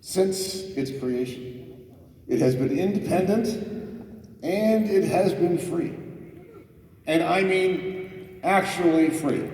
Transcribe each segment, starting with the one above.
since its creation. It has been independent and it has been free. And I mean actually free.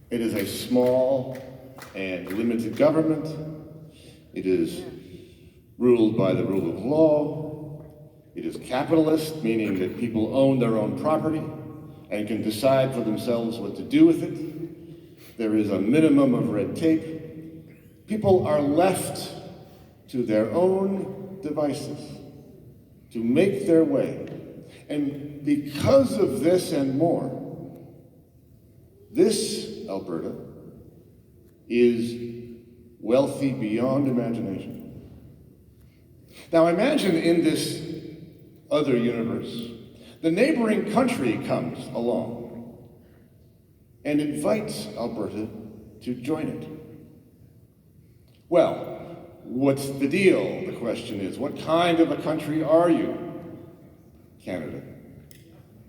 It is a small and limited government. It is ruled by the rule of law. It is capitalist, meaning that people own their own property and can decide for themselves what to do with it. There is a minimum of red tape. People are left to their own devices to make their way. And because of this and more, this Alberta is wealthy beyond imagination. Now imagine in this other universe, the neighboring country comes along and invites Alberta to join it. Well, what's the deal? The question is, what kind of a country are you? Canada.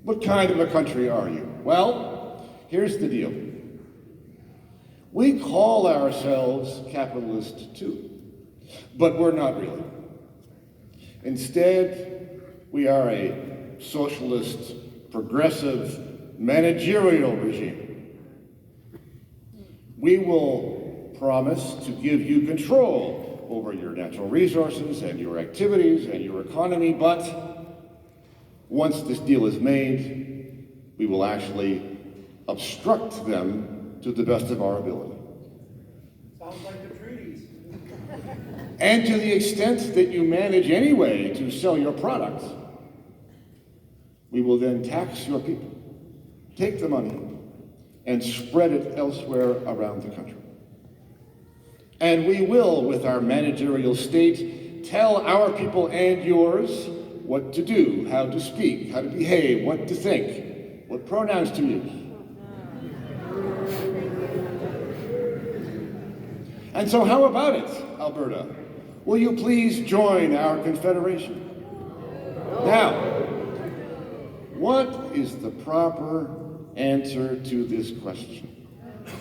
What kind of a country are you? Well, here's the deal. We call ourselves capitalist too, but we're not really. Instead, we are a socialist, progressive, managerial regime. We will promise to give you control over your natural resources and your activities and your economy, but once this deal is made, we will actually obstruct them to the best of our ability. Sounds like the treaties. And to the extent that you manage anyway to sell your products, we will then tax your people, take the money, and spread it elsewhere around the country. And we will, with our managerial state, tell our people and yours what to do, how to speak, how to behave, what to think, what pronouns to use. And so how about it, Alberta? Will you please join our confederation? Now, what is the proper answer to this question?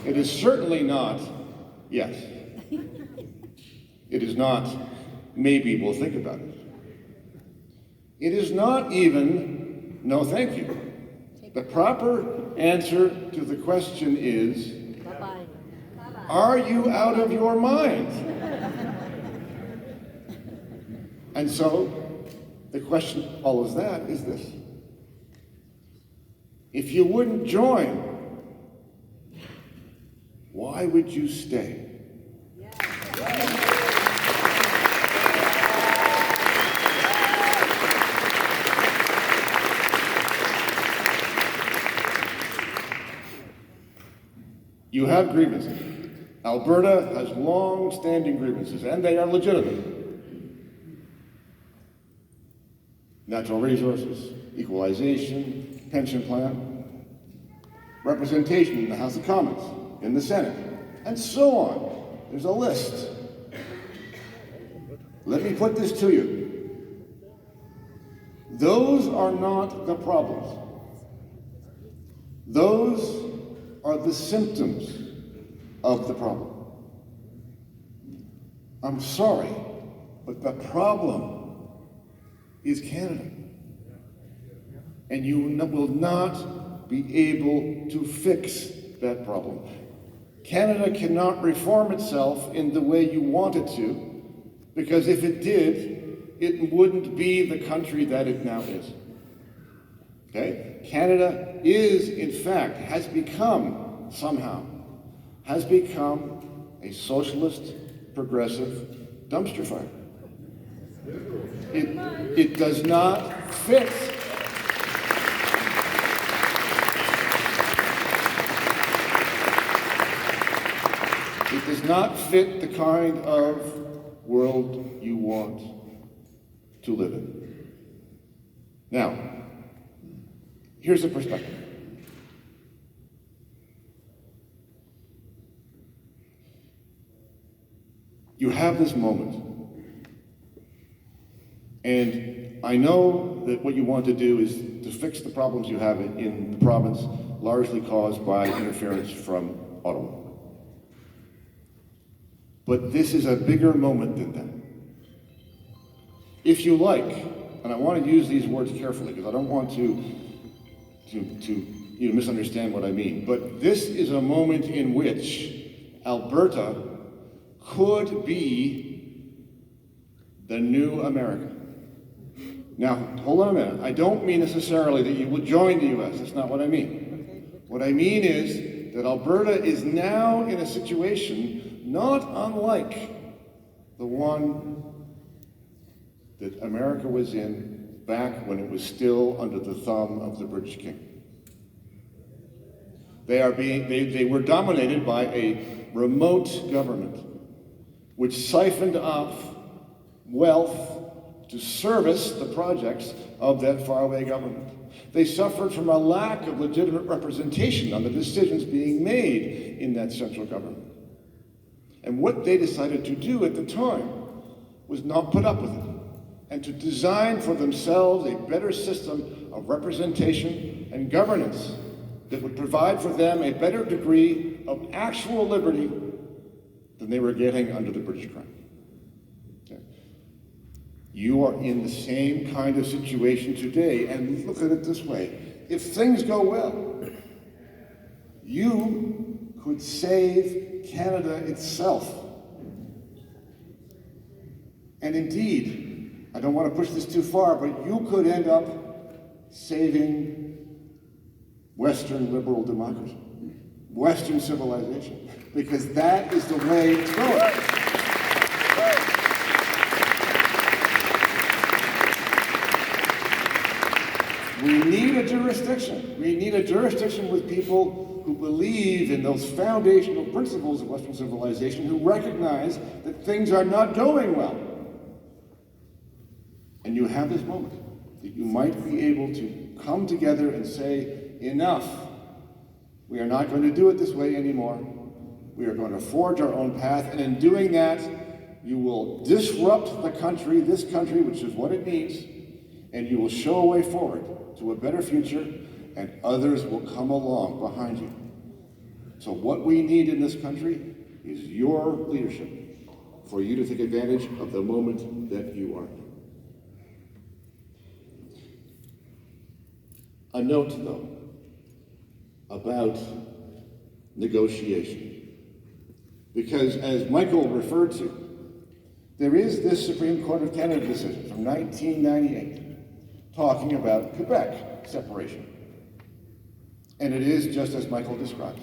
It is certainly not yes. It is not maybe we'll think about it. It is not even no thank you. The proper answer to the question is, are you out of your mind? And so, the question that follows that is this. If you wouldn't join, why would you stay? You have grievances. Alberta has long-standing grievances, and they are legitimate. Natural resources, equalization, pension plan, representation in the House of Commons, in the Senate, and so on. There's a list. Let me put this to you. Those are not the problems. Those are the symptoms of the problem. I'm sorry, but the problem is Canada. And you will not be able to fix that problem. Canada cannot reform itself in the way you want it to, because if it did, it wouldn't be the country that it now is. Okay? Canada is, in fact, has become a socialist, progressive dumpster fire. It does not fit. It does not fit the kind of world you want to live in. Now, here's a perspective. You have this moment, and I know that what you want to do is to fix the problems you have in the province, largely caused by interference from Ottawa. But this is a bigger moment than that. If you like, and I want to use these words carefully because I don't want to misunderstand what I mean, but this is a moment in which Alberta could be the new America. Now, hold on a minute. I don't mean necessarily that you will join the U.S. That's not what I mean. What I mean is that Alberta is now in a situation not unlike the one that America was in back when it was still under the thumb of the British King. They were dominated by a remote government which siphoned off wealth to service the projects of that faraway government. They suffered from a lack of legitimate representation on the decisions being made in that central government. And what they decided to do at the time was not put up with it, and to design for themselves a better system of representation and governance that would provide for them a better degree of actual liberty than they were getting under the British Crown. Okay. You are in the same kind of situation today, and look at it this way. If things go well, you could save Canada itself. And indeed, I don't want to push this too far, but you could end up saving Western liberal democracy, Western civilization, because that is the way it's going. We need a jurisdiction. We need a jurisdiction with people who believe in those foundational principles of Western civilization, who recognize that things are not going well. And you have this moment that you might be able to come together and say, enough. We are not going to do it this way anymore. We are going to forge our own path, and in doing that, you will disrupt the country, this country, which is what it needs, and you will show a way forward to a better future, and others will come along behind you. So what we need in this country is your leadership for you to take advantage of the moment that you are in. A note, though, about negotiation. Because as Michael referred to, there is this Supreme Court of Canada decision from 1998 talking about Quebec separation. And it is just as Michael describes.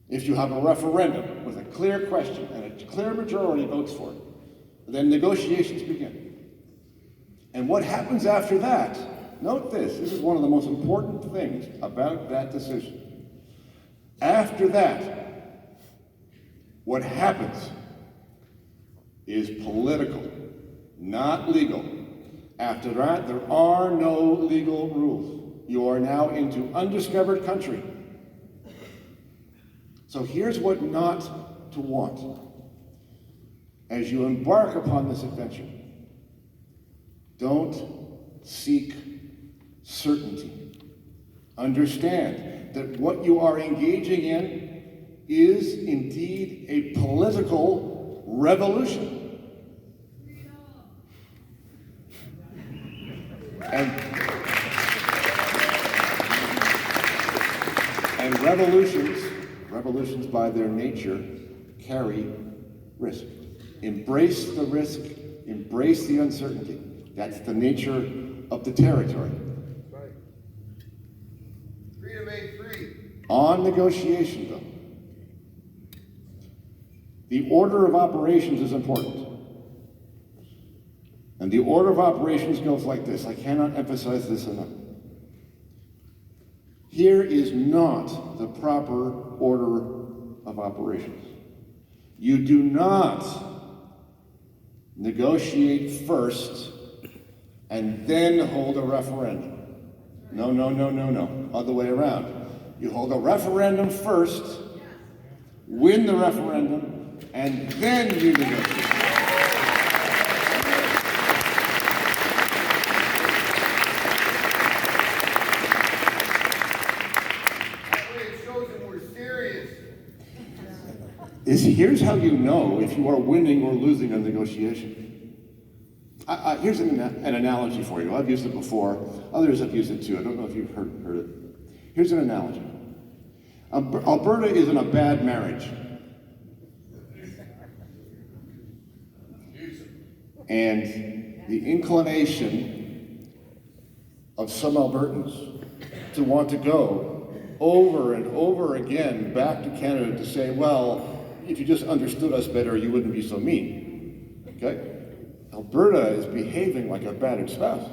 If you have a referendum with a clear question and a clear majority votes for it, then negotiations begin. And what happens after that? Note this is one of the most important things about that decision. After that, what happens is political, not legal. After that, there are no legal rules. You are now into undiscovered country. So here's what not to want. As you embark upon this adventure, don't seek certainty. Understand that what you are engaging in is indeed a political revolution. And revolutions by their nature carry risk. Embrace the risk, embrace the uncertainty. That's the nature of the territory. Right. Freedom ain't free. On negotiation, though, the order of operations is important. And the order of operations goes like this. I cannot emphasize this enough. Here is not the proper order of operations. You do not negotiate first and then hold a referendum. No. Other way around. You hold a referendum first, win the referendum, and then you negotiate. here's how you know if you are winning or losing a negotiation. Here's an analogy for you. I've used it before. Others have used it too. I don't know if you've heard it. Here's an analogy. Alberta is in a bad marriage. And the inclination of some Albertans to want to go over and over again back to Canada to say, well, if you just understood us better, you wouldn't be so mean. Okay? Alberta is behaving like a battered spouse.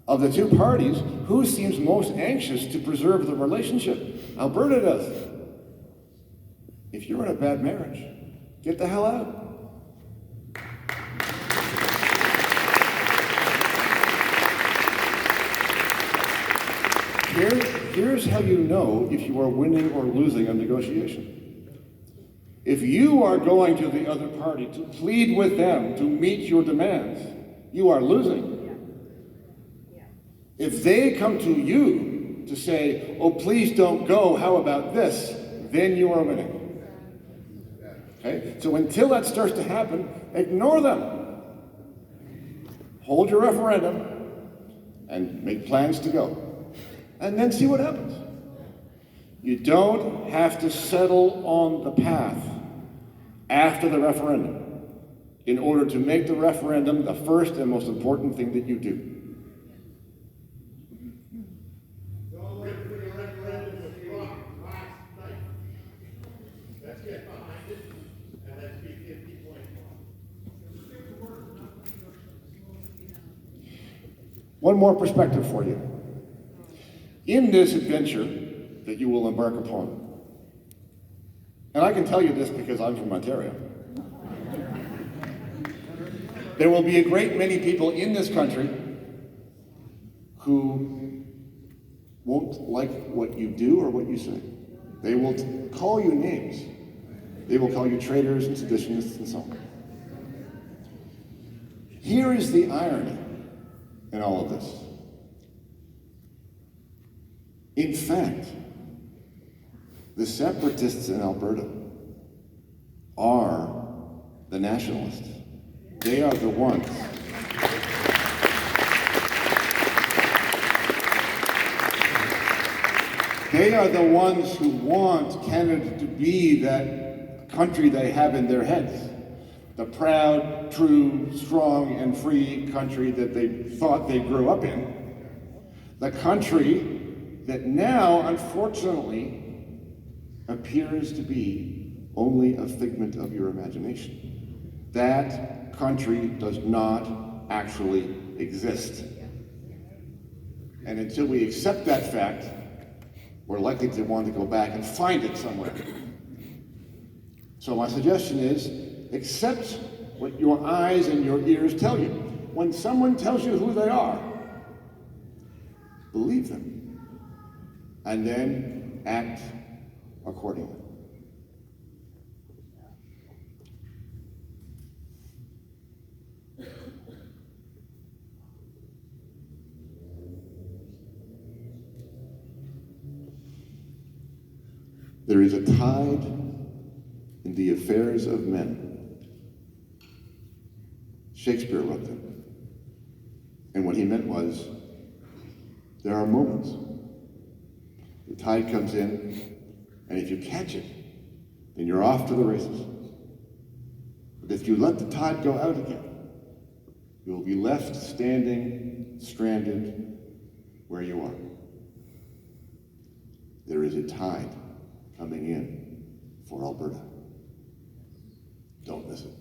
Of the two parties, who seems most anxious to preserve the relationship? Alberta does. If you're in a bad marriage, get the hell out. Here's how you know if you are winning or losing a negotiation. If you are going to the other party to plead with them to meet your demands, you are losing. If they come to you to say, oh, please don't go, how about this? Then you are winning. Okay? So until that starts to happen, ignore them. Hold your referendum and make plans to go. And then see what happens. You don't have to settle on the path after the referendum in order to make the referendum the first and most important thing that you do. Let's get behind it and let's be 50 points. One more perspective for you. In this adventure that you will embark upon, and I can tell you this because I'm from Ontario, there will be a great many people in this country who won't like what you do or what you say. They will call you names. They will call you traitors and seditionists and so on. Here is the irony in all of this. In fact, the separatists in Alberta are the nationalists. They are the ones. They are the ones who want Canada to be that country they have in their heads. The proud, true, strong, and free country that they thought they grew up in. The country that now, unfortunately, appears to be only a figment of your imagination. That country does not actually exist. And until we accept that fact, we're likely to want to go back and find it somewhere. So my suggestion is, accept what your eyes and your ears tell you. When someone tells you who they are, believe them. And then act accordingly. There is a tide in the affairs of men. Shakespeare wrote them. And what he meant was, there are moments. The tide comes in, and if you catch it, then you're off to the races. But if you let the tide go out again, you will be left standing, stranded, where you are. There is a tide coming in for Alberta. Don't miss it.